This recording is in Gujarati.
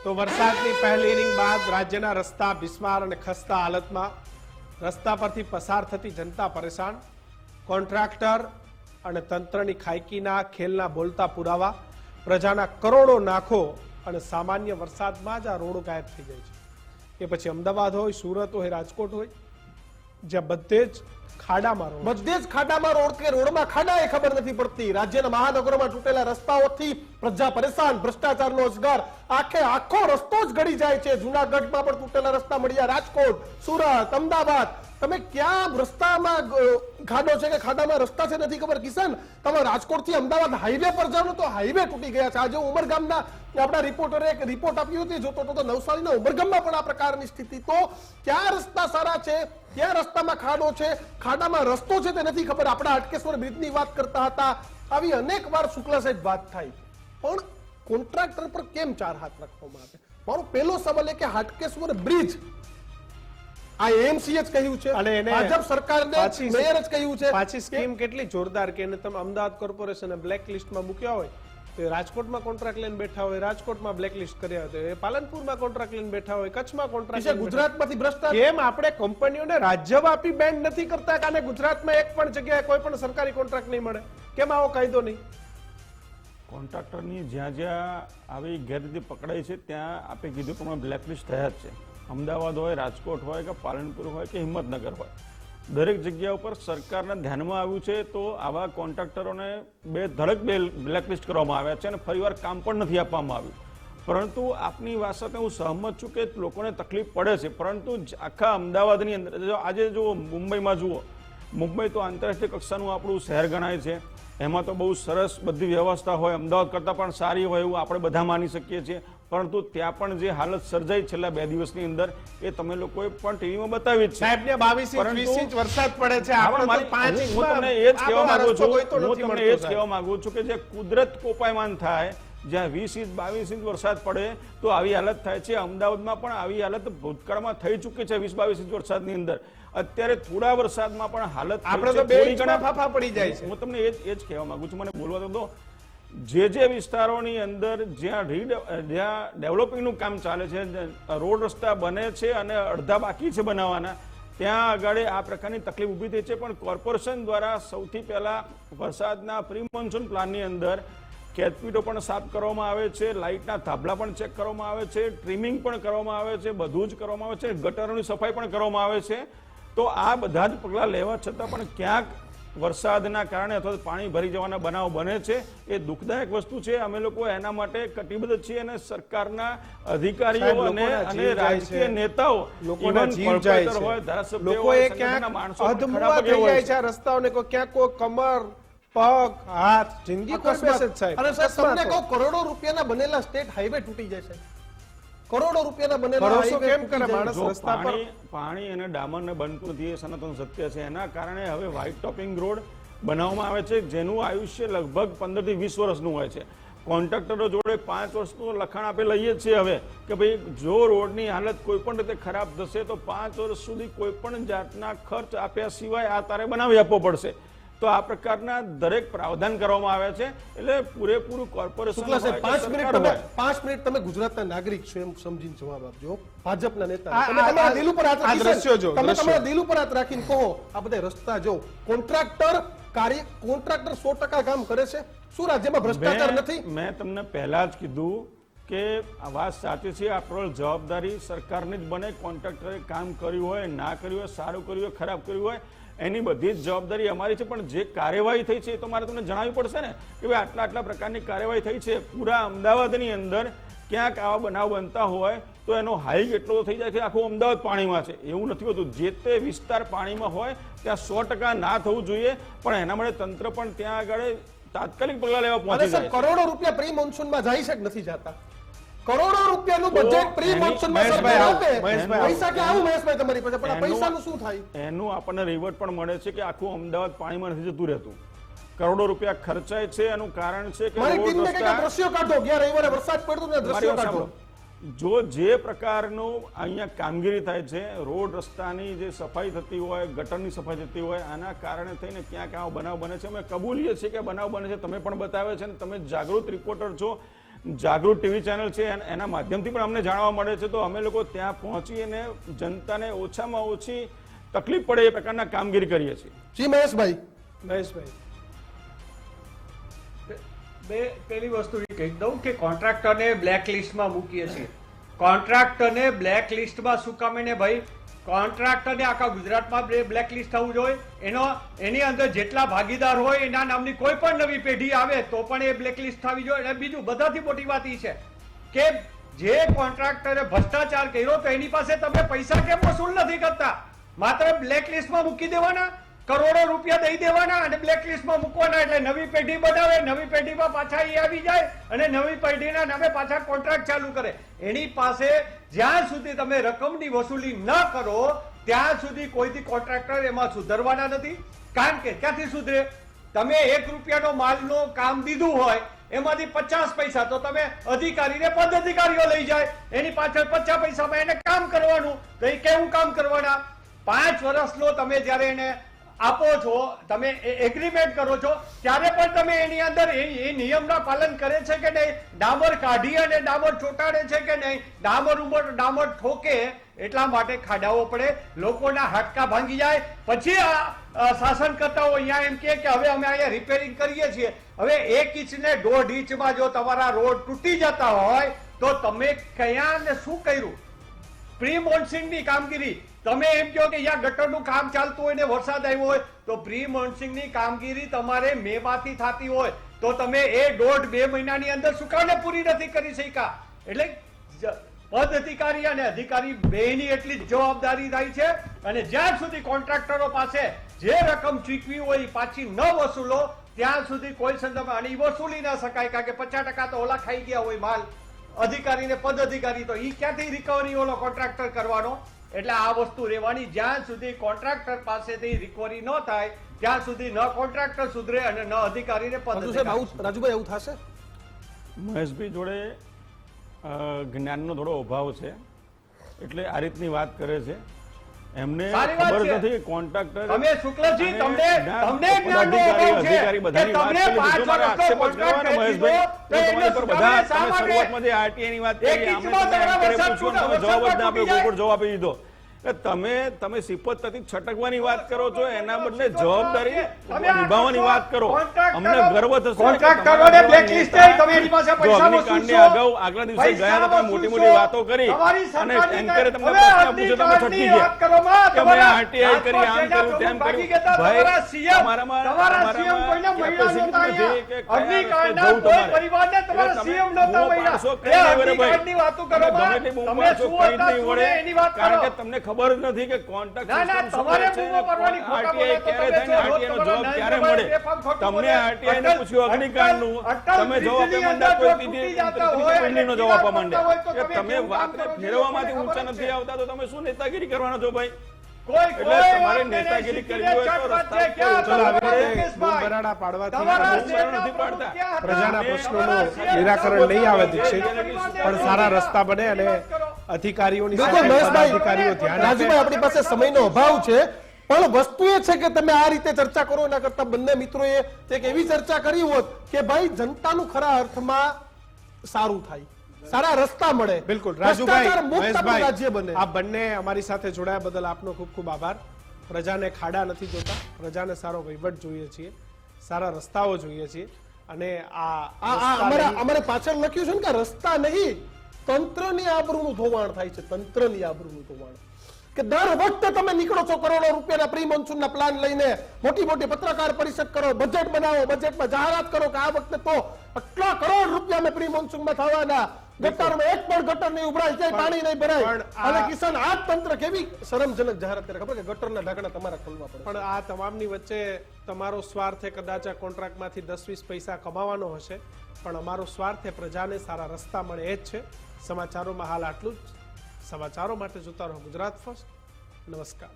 તો વરસાદની પહેલી ઇનિંગ બાદ રાજ્યના રસ્તા બિસ્માર અને ખસ્તા હાલતમાં, રસ્તા પરથી પસાર થતી જનતા પરેશાન, કોન્ટ્રાક્ટર અને તંત્રની ખાયકીના ખેલના બોલતા પુરાવા, પ્રજાના કરોડો નાખો અને સામાન્ય વરસાદમાં જ આ રોડો ગાયબ થઈ જાય છે. એ પછી અમદાવાદ હોય, સુરત હોય, રાજકોટ હોય, જ્યાં બધે જ ખાડામાં રોડ કે રોડમાં ખાડા એ ખબર નથી પડતી. રાજ્યના મહાનગરોમાં તૂટેલા રસ્તાઓથી પ્રજા પરેશાન, ભ્રષ્ટાચારનો અજગાર, આખો રસ્તો જ ગળી જાય છે. જૂનાગઢમાં પણ તૂટેલા રસ્તા મળ્યા, રાજકોટ, સુરત, અમદાવાદ. તમે ક્યાં રસ્તામાં ખાડો છે કે ખાડામાં રસ્તા છે નથી ખબર. કિશન, તમે રાજકોટ થી અમદાવાદ હાઈવે પર જાઓ તો હાઈવે તૂટી ગયા છે. આજે ઉમરગામના આપણા રિપોર્ટરે એક રિપોર્ટ આપ્યું હતી, જોતો તો નવસારીના ઉમરગામમાં પણ આ પ્રકારની સ્થિતિ. તો ક્યાં રસ્તા સારા છે, ક્યાં રસ્તામાં ખાડો છે, ખાડામાં રસ્તો છે તે નથી ખબર. આપણા હાટકેશ્વર બ્રિજની વાત કરતા હતા, આવી અનેક વાર શુક્લા સાહેબ વાત થાય, પણ કોન્ટ્રાક્ટર પર કેમ ચાર હાથ રાખવામાં આવે? મારો પહેલો સવાલ એ કે હાટકેશ્વર બ્રિજ આ એએમસી જ કહ્યું છે અને એને ભાજપ સરકારને મેયર જ કહ્યું છે. પાછી સ્કીમ કેટલી જોરદાર કે એને તમે અમદાવાદ કોર્પોરેશને બ્લેક લિસ્ટમાં મૂક્યા હોય તો રાજકોટમાં કોન્ટ્રાક્ટ લઈને બેઠા હોય, રાજકોટમાં બ્લેક લિસ્ટ કર્યા હોય, પાલનપુરમાં કોન્ટ્રાક્ટ લઈને બેઠા હોય, કચ્છમાં કોન્ટ્રાક્ટ, ગુજરાતમાંથી ભ્રષ્ટાચાર. કેમ આપણે કંપનીઓને રાજ્યવ્યાપી બેન્ડ નથી કરતા કે ગુજરાતમાં એક પણ જગ્યાએ કોઈ પણ સરકારી કોન્ટ્રાક્ટ નહીં મળે? કેમ આવો કાયદો નહીં? કોન્ટ્રાક્ટરની જ્યાં જ્યાં આવી ગેરરીતિ પકડાઈ છે ત્યાં આપે કીધું પ્રમાણે બ્લેકલિસ્ટ થયા જ છે. અમદાવાદ હોય, રાજકોટ હોય કે પાલનપુર હોય કે હિંમતનગર હોય, દરેક જગ્યા ઉપર સરકારના ધ્યાનમાં આવ્યું છે. તો આવા કોન્ટ્રાક્ટરોને ધડક બ્લેકલિસ્ટ કરવામાં આવ્યા છે અને ફરીવાર કામ પણ નથી આપવામાં આવ્યું. પરંતુ આપની વાત સાથે હું સહમત છું કે લોકોને તકલીફ પડે છે, પરંતુ આખા અમદાવાદની અંદર આજે જુઓ, મુંબઈમાં જુઓ, મુંબઈ તો આંતરરાષ્ટ્રીય કક્ષાનું આપણું શહેર ગણાય છે. એમાં તો બહુ સરસ બધી વ્યવસ્થા હોય, અમદાવાદ કરતાં પણ સારી હોય એવું આપણે બધા માની શકીએ છીએ. પરંતુ ત્યાં પણ જે હાલત સર્જાઈ છેલ્લા 2 દિવસની અંદર એ તમે લોકોએ પણ ટીવીમાં બતાવી જ છે. સાહેબને 22 ઇંચ વરસાદ પડે છે. હું તમને એ જ કહેવા માંગુ છું કે જે કુદરત કોપાયમાન થાય, જ્યાં 20 ઇંચ 22 ઇંચ વરસાદ પડે તો આવી હાલત થાય છે. અમદાવાદમાં પણ આવી હાલત ભૂતકાળમાં થઈ ચૂકી છે 20-22 ઇંચ વરસાદની અંદર. અત્યારે થોડા વરસાદમાં પણ હાલત આપણે તો 2 ઇંચમાં ફાફા પડી જાય છે. હું તમને એ જ કહેવા માંગુ છું, મને બોલવા દો. જે વિસ્તારોની અંદર જ્યાં ડેવલપિંગનું કામ ચાલે છે, રોડ રસ્તા બને છે અને અડધા બાકી છે બનાવવાના, ત્યાં આગળ આ પ્રકારની તકલીફ ઊભી થઈ છે. પણ કોર્પોરેશન દ્વારા સૌથી પહેલા વરસાદના પ્રી મોન્સૂન પ્લાનની અંદર ખેતપીટો પણ સાફ કરવામાં આવે છે, લાઇટના થાંભલા પણ ચેક કરવામાં આવે છે, ટ્રીમિંગ પણ કરવામાં આવે છે, બધું જ કરવામાં આવે છે, ગટરોની સફાઈ પણ કરવામાં આવે છે. તો આ બધા જ પગલાં લેવા છતાં પણ ક્યાંક વરસાદના કારણે અથવા પાણી ભરી જવાના બનાવ બને છે. એ દુઃખદાયક વસ્તુ છે. અમે લોકો એના માટે કટિબદ્ધ છીએ અને સરકારના અધિકારીઓ અને રાજકીય નેતાઓ, કોર્પોરેટર હોય, ધારાસભ્યો હોય, સંગઠનના માણસો અધમુઆ થઈ જાય છે. રસ્તાઓને ક્યાંક કોઈ કમર, પગ, હાથ, જિંદગી કોઈ બેસે જ સાહેબ. અને સાહેબ તમને કહો, કરોડો રૂપિયાના બનેલા સ્ટેટ હાઈવે તૂટી જાય છે. કરોડો રૂપિયાના બનેલા હાઈવે કેમ કરે માણસ રસ્તા પર? પાણી અને ડામરને બનતું નથી, એ સનાતન સત્ય છે. એના કારણે હવે વ્હાઇટ ટોપિંગ રોડ બનાવવામાં આવે છે, જેનું આયુષ્ય લગભગ 15 થી 20 વર્ષનું હોય છે. કોન્ટ્રાક્ટરો જોડે 5 વર્ષનું લખાણ આપે લઈએ છીએ હવે કે ભાઈ જો રોડની હાલત કોઈ પણ રીતે ખરાબ થશે તો 5 વર્ષ સુધી કોઈ પણ જાતના ખર્ચ આપ્યા સિવાય આ તારે બનાવી આપવો પડશે. તો આ પ્રકારના દરેક પ્રાવધાન કરવામાં આવ્યા છે. એટલે પૂરેપૂરું કોર્પોરેશન. 5 મિનિટ તમે ગુજરાતના નાગરિક છો એમ સમજીને જવાબ આપજો. ભાજપના નેતા તમે તમારા દિલ ઉપર હાથ રાખીને કહો, આ બધા રસ્તા જો કોન્ટ્રાક્ટર 100% કામ કરે છે. શું રાજ્યમાં ભ્રષ્ટાચાર નથી? મેં તમને પહેલા જ કીધું કે આ વાત સાચી છે. આપણો જવાબદારી સરકારની જ બને. કોન્ટ્રાક્ટરે કામ કર્યું હોય, ના કર્યું હોય, સારું કર્યું હોય, ખરાબ કર્યું હોય, એની બધી જ જવાબદારી અમારી છે. પણ જે કાર્યવાહી થઈ છે એ તો મારે તમને જણાવવી પડશે ને કે ભાઈ આટલા પ્રકારની કાર્યવાહી થઈ છે. પૂરા અમદાવાદની અંદર ક્યાંક આવા બનાવ બનતા હોય તો એનો હાઈક એટલો થઈ જાય કે આખું અમદાવાદ પાણીમાં છે. એવું નથી હોતું. જે તે વિસ્તાર પાણીમાં હોય ત્યાં 100% ના થવું જોઈએ, પણ એના માટે તંત્ર પણ ત્યાં આગળ તાત્કાલિક પગલાં લેવા પહોંચી જાય. કરોડો રૂપિયા પ્રી મોન્સૂનમાં જાય છે કે નથી જતા? કરોડો રૂપિયાનું બજેટ પ્રી મોન્સૂનમાં સરકાર આપે, પૈસા કે આવું મહેશભાઈ તમારી પાસે, પણ પૈસાનું શું થાય? એનું આપણને રિવર્ટ પણ મળે છે કે આખું અમદાવાદ પાણીમાં નથી જતું રહેતું. કરોડો રૂપિયા ખર્ચાય છે. એનું કારણ છે કે દ્રશ્યો કાઢો, ગયા રવિવારે વરસાદ પડતો ને દ્રશ્યો કાઢો. જો જે પ્રકારનું અહીંયા કામગીરી થાય છે, રોડ રસ્તાની જે સફાઈ થતી હોય, ગટરની સફાઈ થતી હોય, આના કારણે થઈને ક્યાંક આવો બનાવ બને છે. અમે કબૂલીએ છીએ કે બનાવ બને છે. તમે પણ બતાવે છે અને તમે જાગૃત રિપોર્ટર છો. જાગૃત ટીવી ચેનલ છે એના માધ્યમથી પણ અમને જાણવા મળે છે. તો અમે લોકો ત્યાં પહોંચીને જનતાને ઓછામાં ઓછી તકલીફ પડે એ પ્રકારના કામગીરી કરીએ છીએ. જી મહેશભાઈ. પેલી વસ્તુ એ કહી દઉં કે કોન્ટ્રાક્ટરને બ્લેક લિસ્ટમાં મૂકીએ છીએ. કોન્ટ્રાક્ટરને બ્લેક લિસ્ટમાં શું કામે ને ભાઈ? કોન્ટ્રાક્ટરને આખા ગુજરાતમાં બ્લેક લિસ્ટ થવું જોઈએ. એની અંદર જેટલા ભાગીદાર હોય એના નામની કોઈ પણ નવી પેઢી આવે તો પણ એ બ્લેક લિસ્ટ થવી જોઈએ. અને બીજું બધાથી મોટી વાત એ છે કે જે કોન્ટ્રાક્ટરે ભ્રષ્ટાચાર કર્યો તો એની પાસે તમે પૈસા કેમ વસૂલ નથી કરતા? માત્ર બ્લેક લિસ્ટમાં મૂકી દેવાના, કરોડો રૂપિયા દઈ દેવાના અને બ્લેક લિસ્ટમાં મૂકવાના. એટલે નવી પેઢી બનાવે, નવી પેઢીમાં પાછા એ આવી જાય અને નવી પેઢીના નામે પાછા કોન્ટ્રાક્ટ ચાલુ કરે. એની પાસે જ્યાં સુધી તમે રકમની વસૂલી ન કરો ત્યાં સુધી કોઈથી કોન્ટ્રાક્ટર એમાં સુધરવાના નથી. કારણ કે ક્યાંથી સુધરે? તમે 1 રૂપિયાનો માલનો કામ દીધું હોય એમાંથી 50 પૈસા તો તમે અધિકારીને પદ અધિકારીઓ લઈ જાય, એની પાછળ 50 પૈસામાં એને કામ કરવાનું. તો એ કેવું કામ કરવાના? 5 વર્ષનો તમે જયારે એને આપો છો, તમે એગ્રીમેન્ટ કરો છો ત્યારે પણ તમે એની અંદર એ નિયમના પાલન કરે છે કે નહીં? ડામર કાઢી અને ડામર ચોટાડે છે કે નહીં? ડામર ઉપર ડામર ઠોકે એટલા માટે ખાડાઓ પડે, લોકોના હાડકા ભાંગી જાય. પછી શાસનકર્તાઓ અહીંયા એમ કે હવે અમે અહીંયા રિપેરિંગ કરીએ છીએ. હવે 1 ઇંચ ને 1.5 ઇંચમાં જો તમારા રોડ તૂટી જતા હોય તો તમે કયા ને શું કર્યું? પ્રી મોન્સૂનની કામગીરી તમે એમ કહો કે અહીંયા ગટરનું કામ ચાલતું હોય ને વરસાદ આવ્યો હોય તો પ્રી મોન્સૂનની કામગીરી તમારે મે માંથી થતી હોય તો તમે એ 1.5-2 મહિનાની અંદર શું કામ પૂરી નથી કરી શક્યા? એટલે પદ અધિકારી અને અધિકારી બેની એટલી જ જવાબદારી થાય છે. અને જ્યાં સુધી કોન્ટ્રાક્ટરો પાસે જે રકમ ચૂકવી હોય એ પાછી ન વસૂલો ત્યાં સુધી કોઈ સંદર્ભમાં આની વસૂલી ન શકાય. કારણ કે 50% તો ઓલા ખાઈ ગયા હોય માલ, અધિકારીને પદ અધિકારી, તો એ ક્યાંથી રિકવરી ઓલો કોન્ટ્રાક્ટર કરવાનો? એટલે આ વસ્તુ રહેવાની. જ્યાં સુધી કોન્ટ્રાક્ટર પાસેથી રિકવરી ન થાય ત્યાં સુધી ન કોન્ટ્રાક્ટર સુધરે અને ન અધિકારીને પદ. રાજુભાઈ એવું થશે? મહેશભાઈ જોડે જ્ઞાનનો થોડો અભાવ છે એટલે આ રીતની વાત કરે છે. એમને ખબર નથી કોન્ટ્રાક્ટર તમે શુક્લજી તમને જ્ઞાનનો અભાવ છે કે તમને 5 વર્ષનો કોન્ટ્રાક્ટ મહેશભાઈ તમારી પર બધા તમે શરૂઆતમાં જે આરટીઆઈ ની વાત કરી આમને જવાબ જ ના આપ્યો, કોઈ જવાબ આપી દીધો. તમે સિફત નથી છટકવાની વાત કરો છો, એના બદલે જવાબદારી નિભાવવાની વાત કરો. અમને ગર્વ થશે. કોન્ટ્રાક્ટરોને બ્લેકલિસ્ટ તમે એની પાસે પૈસા વસૂલશો. આગલા દિવસે ગયા તમે મોટી મોટી વાતો કરી અને એન્કરે તમને પ્રશ્ન પૂછ્યો, તમે છટકી ગયા કે મેં આરટીઆઈ કરી, આમ કર્યું, તેમ કર્યું. ભાઈ તમારામાં કેપેસિટી નથી કે અગ્નિકાંડના કોઈ પરિવારને તમારા સીએમ નહોતા મળ્યા. એ અગ્નિકાંડની વાતો કરો માં તમે શું હતા શું એની વાત કરો. કારણ કે તમને ખબર નથી કે કોન્ટ્રાક્ટ તમારે પૂર્વ કરવાની ખોટા બોલે તો તમે ક્યારે મળે? તમને આરટીઆઈ ને પૂછ્યું અગ્નિકાંડનું, તમે જવાબ આપવા માંડ્યા કોઈ ત્રીજી પેઢીનો જવાબ આપવા માંડ્યા કે તમે વાતને ફેરવવામાંથી ઊંચા નથી આવતા તો તમે શું નેતાગીરી કરવાનો છો ભાઈ? એટલે તમારે નેતાગીરી કરવી હોય તો રસ્તા બરાડા પાડવાથી નથી પાડતા. પ્રજાના પ્રશ્નોનું નિરાકરણ નહીં આવે દીક્ષિત, પણ સારા રસ્તા બને અને અધિકારીઓની અધિકારીઓ ધ્યાન. રાજુભાઈ આપણી પાસે સમયનો અભાવ છે પણ વસ્તુ એ છે કે તમે આ રીતે ચર્ચા કરો એના કરતા બંને મિત્રોએ એક એવી ચર્ચા કરી હોત કે ભાઈ જનતાનું ખરા અર્થમાં સારું થાય, સારા રસ્તા મળે. બિલકુલ રાજુભાઈ, મહેશભાઈ, રાજ્ય બને. આ બંને અમારી સાથે જોડાયા બદલ આપનો ખૂબ ખૂબ આભાર. પ્રજાને ખાડા નથી જોતા, પ્રજાને સારો વહીવટ જોઈએ છીએ, સારા રસ્તાઓ જોઈએ છીએ. અને અમારે પાછળ લખ્યું છે ને કે રસ્તા નહીં તંત્રની આબરૂનું ધોવાણ થાય છે. તંત્રની આબરૂનું ધોવાણ કે દર વખતે તમે નીકળો છો કરોડો રૂપિયાના પ્રી મોન્સૂનના પ્લાન લઈને, મોટી મોટી પત્રકાર પરિષદ કરો, બજેટ બનાવો, બજેટમાં જાહેરાત કરો કે આ વખતે તો આટલા કરોડ રૂપિયા મેં પ્રી મોન્સૂનમાં થવાના, ગટરમાં એક પણ ગટર નહીં ઉભરાય, ક્યાંય પાણી નહીં ભરાય. અને કિસાન આ તંત્ર કેવી શરમજનક જાહેરાત કરે ખબર કે ગટરના ઢાંકણા તમારા ખોલવા પડે. પણ આ તમામની વચ્ચે તમારો સ્વાર્થ કદાચ આ કોન્ટ્રાક્ટમાંથી 10-20 પૈસા કમાવાનો હશે, પણ અમારો સ્વાર્થ પ્રજાને સારા રસ્તા મળે એ જ છે. સમાચારોમાં હાલ આટલું જ. સમાચારો માટે જોતા રહો ગુજરાત ફર્સ્ટ. નમસ્કાર.